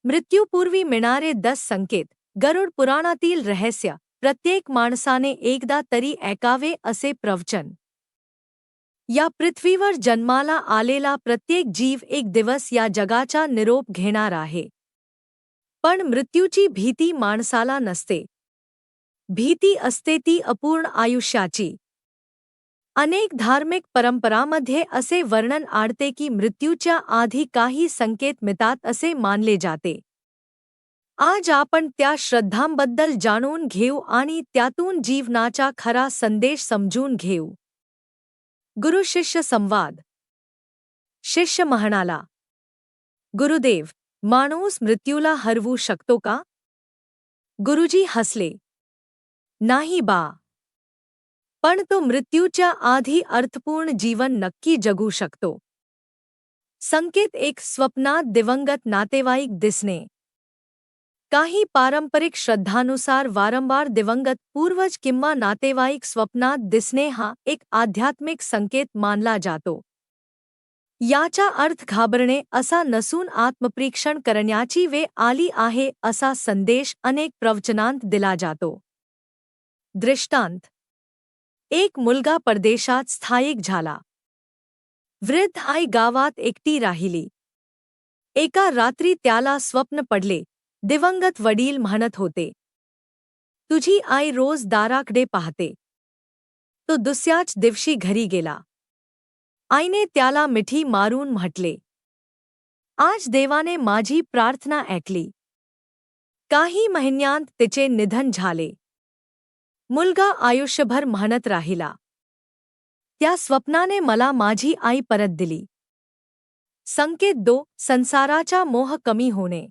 मृत्यूपूर्वी मिळणारे 10 संकेत. गरुड पुराणातील रहस्य. प्रत्येक माणसाने एकदा तरी ऐकावे असे प्रवचन. या पृथ्वीवर जन्माला आलेला प्रत्येक जीव एक दिवस या जगाचा निरोप घेणार आहे. पण मृत्यूची भीती माणसाला नसते. भीती असते ती अपूर्ण आयुष्याची. अनेक धार्मिक परंपरांमध्ये असे वर्णन आढळते की मृत्यूच्या आधी काही संकेत मिळतात असे मानले जाते. आज आपण त्या श्रद्धांबद्दल जाणून घेऊ आणि त्यातून जीवनाचा खरा संदेश समजून घेऊ. गुरु-शिष्य संवाद. शिष्य म्हणाला, गुरुदेव, माणूस मृत्यूला हरवू शकतो का? गुरुजी हसले, नाही बा. पण तो मृत्यूच्या आधी अर्थपूर्ण जीवन नक्की जगू शकतो. संकेत 1. स्वप्नात दिवंगत नातेवाईक दिसणे. काही पारंपरिक श्रद्धानुसार वारंवार दिवंगत पूर्वज किंवा नातेवाईक स्वप्नात दिसणे हा एक आध्यात्मिक संकेत मानला जातो. याचा अर्थ घाबरणे असा नसून आत्मपरीक्षण करण्याची वेळ आली आहे असा संदेश अनेक प्रवचनांत दिला जातो. दृष्टांत. एक मुलगा परदेशात स्थायिक झाला. वृद्ध आई गावात एकटी राहिली. एका रात्री त्याला स्वप्न पडले. दिवंगत वडील म्हणत होते, तुझी आई रोज दाराकडे पाहते. तो दुसऱ्याच दिवशी घरी गेला. आईने त्याला मिठी मारून म्हटले, आज देवाने माझी प्रार्थना ऐकली. काही महिन्यांत तिचे निधन झाले. मुलगा आयुष्यभर म्हणत राहिला, त्या स्वप्नाने मला माझी आई परत दिली. संकेत 2. संसाराचा मोह कमी होणे.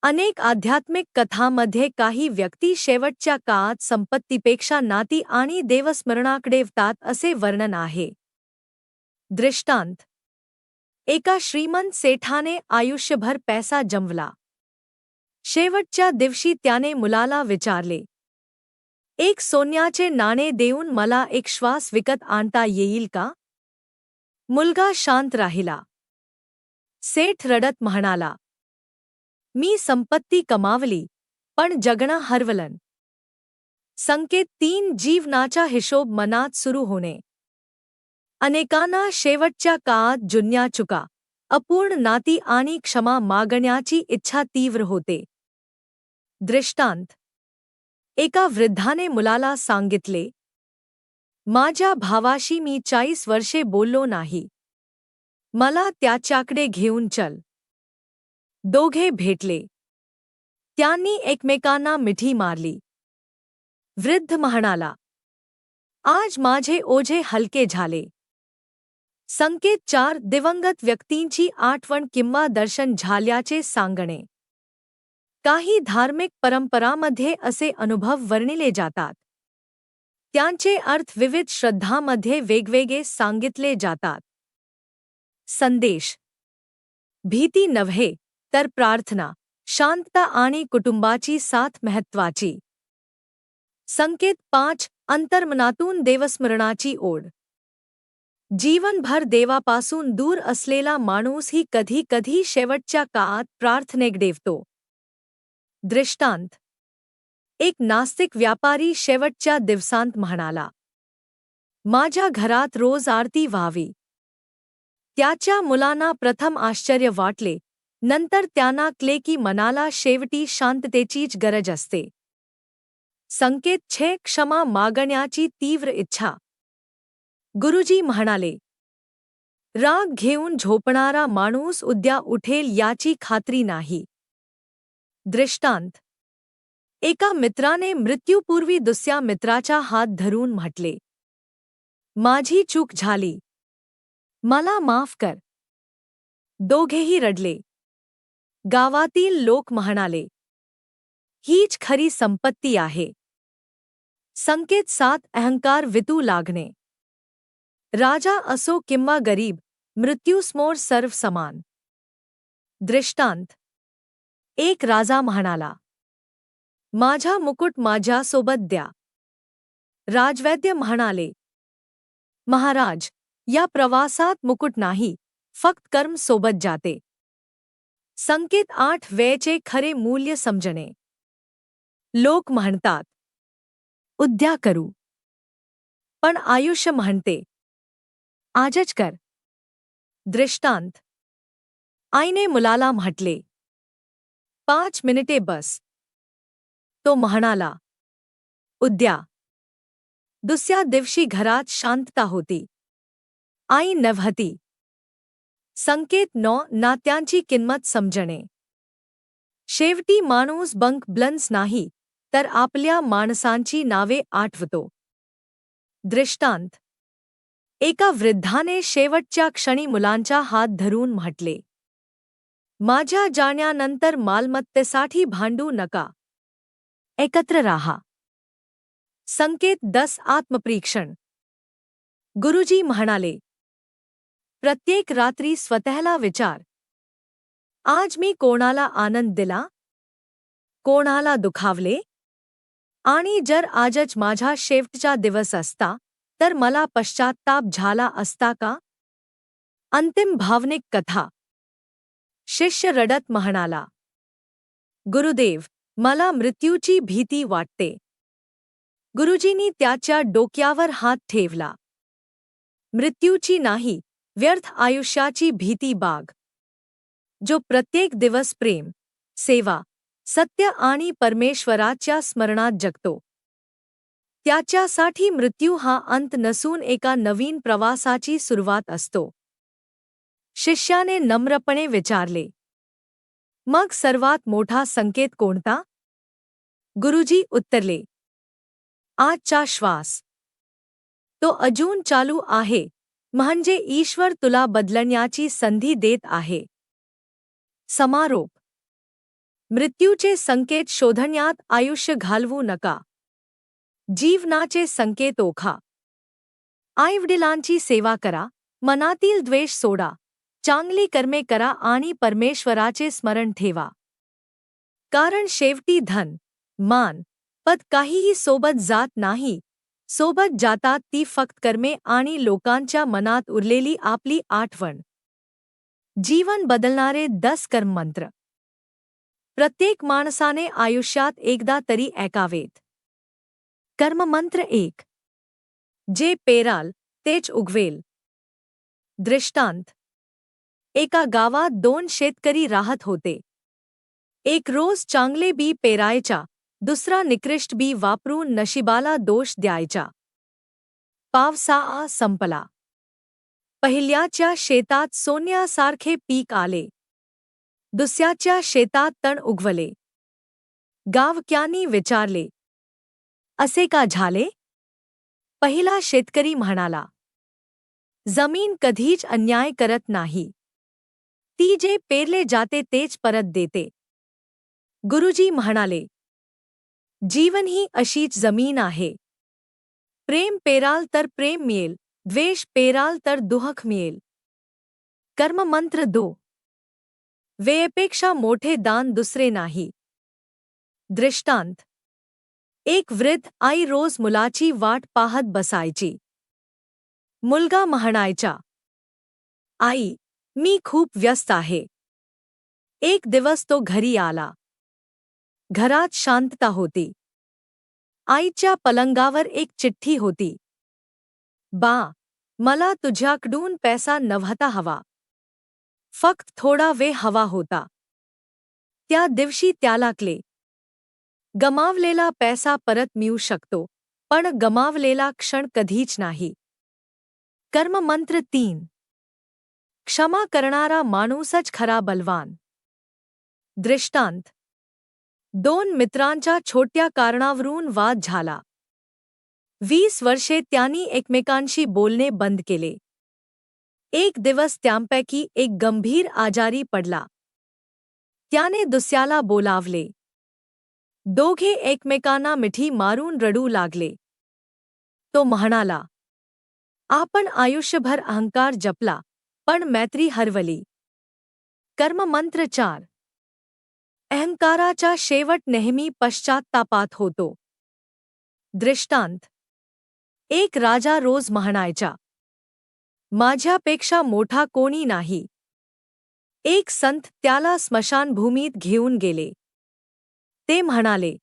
अनेक आध्यात्मिक कथांमध्ये काही व्यक्ती शेवटच्या काळात संपत्तीपेक्षा नाती आणि देवस्मरणाकडे वळतात असे वर्णन आहे. दृष्टांत. एका श्रीमंत सेठाने आयुष्यभर पैसा जमवला. शेवटच्या दिवशी त्याने मुलाला विचारले, एक सोन्याचे नाणे देऊन मला एक श्वास विकत आणता येईल का? मुलगा शांत राहिला. सेठ रडत म्हणाला, मी संपत्ती कमावली, पण जगणं हरवलं. संकेत 3. जीवनाचा हिशोब मनात सुरू होणे. अनेकांना शेवटच्या काळात जुन्या चुका, अपूर्ण नाती आणि क्षमा मागण्याची इच्छा तीव्र होते. दृष्टांत. एका वृद्धाने मुलाला सांगितले, माझ्या भावाशी मी 40 वर्षे बोललो नाही. मला त्याच्याकडे घेऊन चल. दोघे भेटले. त्यांनी एकमेकांना मिठी मारली. वृद्ध म्हणाला, आज माझे ओझे हलके झाले. संकेत 4. दिवंगत व्यक्तींची आठवण किंवा दर्शन झाल्याचे सांगणे. काही धार्मिक परंपरांमध्ये असे अनुभव वर्णिले जातात. त्यांचे अर्थ विविध श्रद्धांमध्ये वेगवेगळे सांगितले जातात. संदेश. भीती नव्हे, तर प्रार्थना, शांतता आणि कुटुंबाची साथ महत्त्वाची. संकेत 5. अंतर्मनातून देवस्मरणाची ओढ. जीवनभर देवापासून दूर असलेला माणूसही कधी कधी शेवटच्या काळात प्रार्थनेकडे वळतो. दृष्टांत. एक नास्तिक व्यापारी शेवटच्या दिवसांत म्हणाला, माझ्या घरात रोज आरती व्हावी. त्याच्या मुलांना प्रथम आश्चर्य वाटले, नंतर त्यांना कळले की मनाला शेवटी शांततेचीच गरज असते. संकेत 6. क्षमा मागण्याची तीव्र इच्छा. गुरुजी म्हणाले, राग घेऊन झोपणारा माणूस उद्या उठेल याची खात्री नाही. दृष्टांत. एका मित्राने मृत्यूपूर्वी दुसऱ्या मित्राचा हात धरून म्हटले, माझी चूक झाली, मला माफ कर. दोघेही रडले. गावातील लोक म्हणाले, हीच खरी संपत्ती आहे. संकेत 7. अहंकार विटू लागणे. राजा असो किंवा गरीब, मृत्यूसमोर सर्व समान. दृष्टांत. एक राजा म्हणाला, माझा मुकुट माझ्यासोबत द्या. राजवैद्य म्हणाले, महाराज, या प्रवासात मुकुट नाही, फक्त कर्म सोबत जाते. संकेत 8 वेळेचे खरे मूल्य समजणे. लोक म्हणतात, उद्या करू. पण आयुष्य म्हणते, आजच कर. दृष्टांत. आईने मुलाला म्हटले, 5 मिनिटे बस. तो म्हणाला, उद्या. दुसऱ्या दिवशी घरात शांतता होती. आई नव्हती. संकेत 9 नात्यांची किंमत समजणे. शेवटी माणूस बंक ब्लन्स नाही, तर आपल्या माणसांची नावे आठवतो. दृष्टांत. एका वृद्धाने शेवटच्या क्षणी मुलांचा हात धरून म्हटले, माझ्या जाण्यानंतर मालमत्तेसाठी भांडू नका. एकत्र राहा. संकेत 10 आत्मपरीक्षण. गुरुजी म्हणाले, प्रत्येक रात्री स्वतःला विचार, आज मी कोणाला आनंद दिला, कोणाला दुखावले? आणि जर आजच माझा शेवटचा दिवस असता, तर मला पश्चात्ताप झाला असता का? अंतिम भावनिक कथा. शिष्य रडत म्हणाला, गुरुदेव, मला मृत्यूची भीती वाटते. गुरुजींनी त्याच्या डोक्यावर हात ठेवला. मृत्यूची नाही, व्यर्थ आयुष्याची भीती बाग. जो प्रत्येक दिवस प्रेम, सेवा, सत्य आणि परमेश्वराच्या स्मरणात जगतो, त्याच्यासाठी मृत्यू हा अंत नसून एका नवीन प्रवासाची सुरुवात असतो. शिष्याने नम्रपणे विचारले, मग सर्वात मोठा संकेत कोणता? गुरुजी उत्तरले, आजचा श्वास. तो अजून चालू आहे, म्हणजे ईश्वर तुला बदलण्याची संधी देत आहे. समारोप. मृत्यूचे संकेत शोधण्यात आयुष्य घालवू नका. जीवनाचे संकेत ओळखा. आईवडिलांची सेवा करा, मनातील द्वेष सोडा, चांगली कर्मे करा आणि परमेश्वराचे स्मरण ठेवा. कारण शेवटी धन, मान, पद काहीही सोबत जात नाही. सोबत जातात ती फक्त कर्मे आणि लोकांच्या मनात उरलेली आपली आठवण. जीवन बदलणारे 10 कर्ममंत्र. प्रत्येक माणसाने आयुष्यात एकदा तरी ऐकावेत. कर्ममंत्र 1. जे पेराल तेच उगवेल. दृष्टांत. एका गावात 2 शेतकरी राहत होते. एक रोज चांगले बी पेरायचा, दुसरा निकृष्ट बी वापरून नशिबाला दोष द्यायचा. पावसाळा संपला. पहिल्याच्या शेतात सोन्यासारखे पीक आले. दुसऱ्याच्या शेतात तण उगवले. गावकऱ्यांनी विचारले, असे का झाले? पहिला शेतकरी म्हणाला, जमीन कधीच अन्याय करत नाही. ती जे पेरले जाते तेच परत देते. गुरुजी म्हणाले, जीवन ही अशीच जमीन आहे. प्रेम पेराल तर प्रेम मिळेल, द्वेष पेराल तर दुःख मिळेल. कर्ममंत्र 2. वेळेपेक्षा मोठे दान दुसरे नाही. दृष्टांत. एक वृद्ध आई रोज मुलाची वाट पाहत बसायची. मुलगा म्हणायचा, आई, मी खूप व्यस्त आहे. एक दिवस तो घरी आला. घरात शांतता होती. आईच्या पलंगावर एक चिठ्ठी होती. बा, मला तुझ्याकडून पैसा नव्हता हवा. फक्त थोडा वेळ हवा होता. त्या दिवशी त्याला कळले, गमावलेला पैसा परत मिळू शकतो, पण गमावलेला क्षण कधीच नाही. कर्ममंत्र 3. क्षमा करणारा माणूसच खरा बलवान. दृष्टांत. 2 मित्रांच्या छोट्या कारणावरून वाद झाला. 20 वर्षे त्यांनी एकमेकांशी बोलणे बंद केले. एक दिवस त्यांपैकी एक गंभीर आजारी पडला. त्याने दुसऱ्याला बोलावले. दोघे एकमेकांना मिठी मारून रडू लागले. तो म्हणाला, आपण आयुष्यभर अहंकार जपला, पण मैत्री हरवली. कर्ममंत्र 4. अहंकाराचा शेवट नेहमी पश्चात्तापात होतो. दृष्टांत. एक राजा रोज म्हणायचा, माझ्यापेक्षा मोठा कोणी नाही. एक संत त्याला स्मशानभूमीत घेऊन गेले. ते म्हणाले,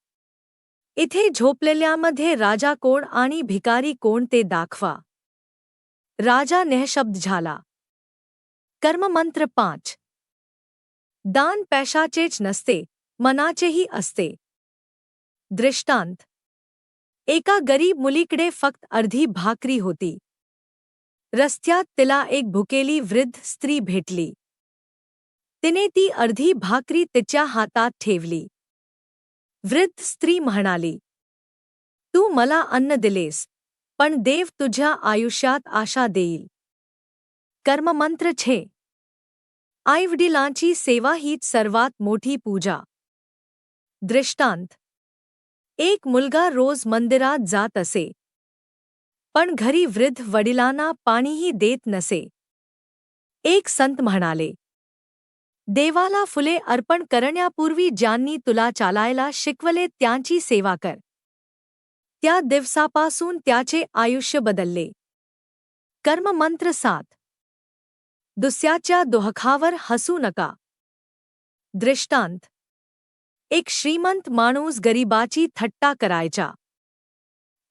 इथे झोपलेल्यामध्ये राजा कोण आणि भिकारी कोण ते दाखवा. राजा निःशब्द झाला. कर्ममंत्र 5. दान पैशाचेच नसते, मनाचेही असते. दृष्टांत. एका गरीब मुलीकडे फक्त अर्धी भाकरी होती. रस्त्यात तिला एक भुकेली वृद्ध स्त्री भेटली. तिने ती अर्धी भाकरी तिच्या हातात ठेवली. वृद्ध स्त्री म्हणाली, तू मला अन्न दिलेस, पण देव तुझ्या आयुष्यात आशा देईल. कर्ममंत्र 6. आईवडिलांची सेवा हीच सर्वात मोठी पूजा. दृष्टांत. एक मुलगा रोज मंदिरात जात असे, पण घरी वृद्ध वडिलांना पाणीही देत नसे. एक संत म्हणाले, देवाला फुले अर्पण करण्यापूर्वी ज्यांनी तुला चालायला शिकवले त्यांची सेवा कर. त्या दिवसापासून त्याचे आयुष्य बदलले. कर्ममंत्र 7. दुसऱ्याच्या दुःखावर हसू नका. दृष्टांत. एक श्रीमंत माणूस गरिबाची थट्टा करायचा.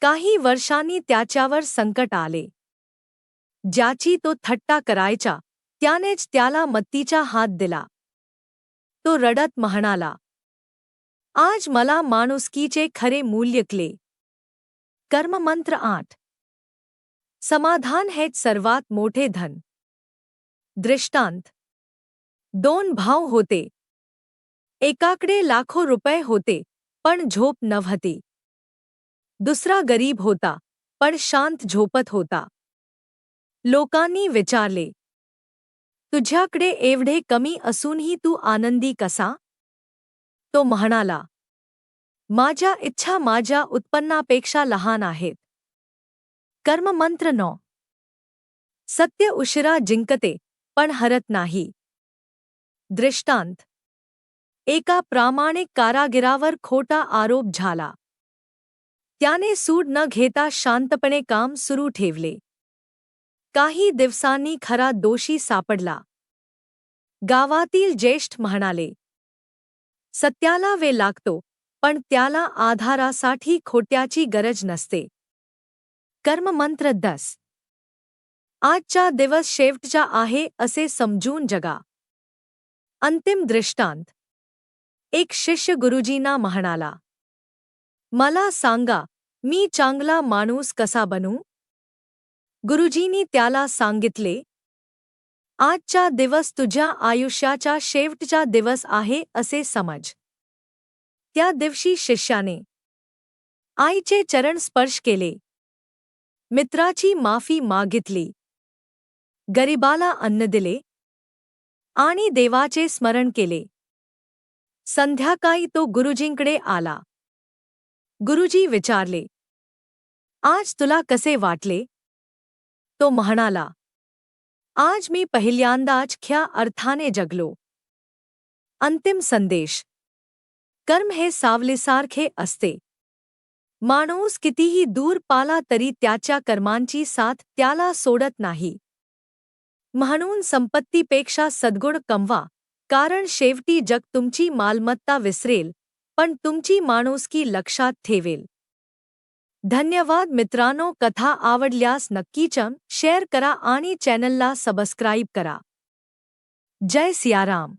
काही वर्षांनी त्याच्यावर संकट आले. ज्याची तो थट्टा करायचा त्यानेच त्याला मत्तीचा हात दिला. तो रडत म्हणाला, आज मला माणुसकीचे खरे मूल्य कळले. कर्ममंत्र 8. समाधान हेच सर्वात मोठे धन. दृष्टांत. दोन भाऊ होते. एकाकडे लाखो रुपये होते, पण झोप नव्हती. दुसरा गरीब होता, पण शांत झोपत होता. लोकांनी विचारले, तुझ्याकडे एवढे कमी असूनही तू आनंदी कसा? तो म्हणाला, माझ्या इच्छा माझ्या उत्पन्नापेक्षा लहान आहेत. कर्ममंत्र 9. सत्य उशिरा जिंकते, पण हरत नाही. दृष्टांत. एका प्रामाणिक कारागिरावर खोटा आरोप झाला. त्याने सूड न घेता शांतपणे काम सुरू ठेवले. काही दिवसांनी खरा दोषी सापडला. गावातील ज्येष्ठ म्हणाले, सत्याला वेळ लागतो, पण त्याला आधारासाठी खोट्याची गरज नसते. कर्ममंत्र 10. आजचा दिवस शेवटचा आहे असे समजून जगा. अंतिम दृष्टांत. एक शिष्य गुरुजींना म्हणाला, मला सांगा, मी चांगला माणूस कसा बनू? गुरुजींनी त्याला सांगितले, आजचा दिवस तुझ्या आयुष्याचा शेवटचा दिवस आहे असे समज. त्या दिवशी शिष्याने आईचे चरण स्पर्श केले, मित्राची माफी मागितली, गरिबाला अन्न दिले आणि देवाचे स्मरण केले. संध्याकाळी तो गुरुजींकडे आला. गुरुजी विचारले, आज तुला कसे वाटले? तो म्हणाला, आज मी पहिल्यांदाच खऱ्या अर्थाने जगलो. अंतिम संदेश. कर्म हे सावलीसारखे असते. माणूस कितीही दूर पाला तरी त्याच्या कर्मांची साथ त्याला सोडत नाही. म्हणून संपत्तीपेक्षा सद्गुण कमवा, कारण शेवटी जग तुमची मालमत्ता विसरेल, पण तुमची माणुसकी लक्षात ठेवेल. धन्यवाद मित्रांनो. कथा आवडल्यास नक्कीच शेअर करा आणि चॅनलला सबस्क्राईब करा. जय सियाराम.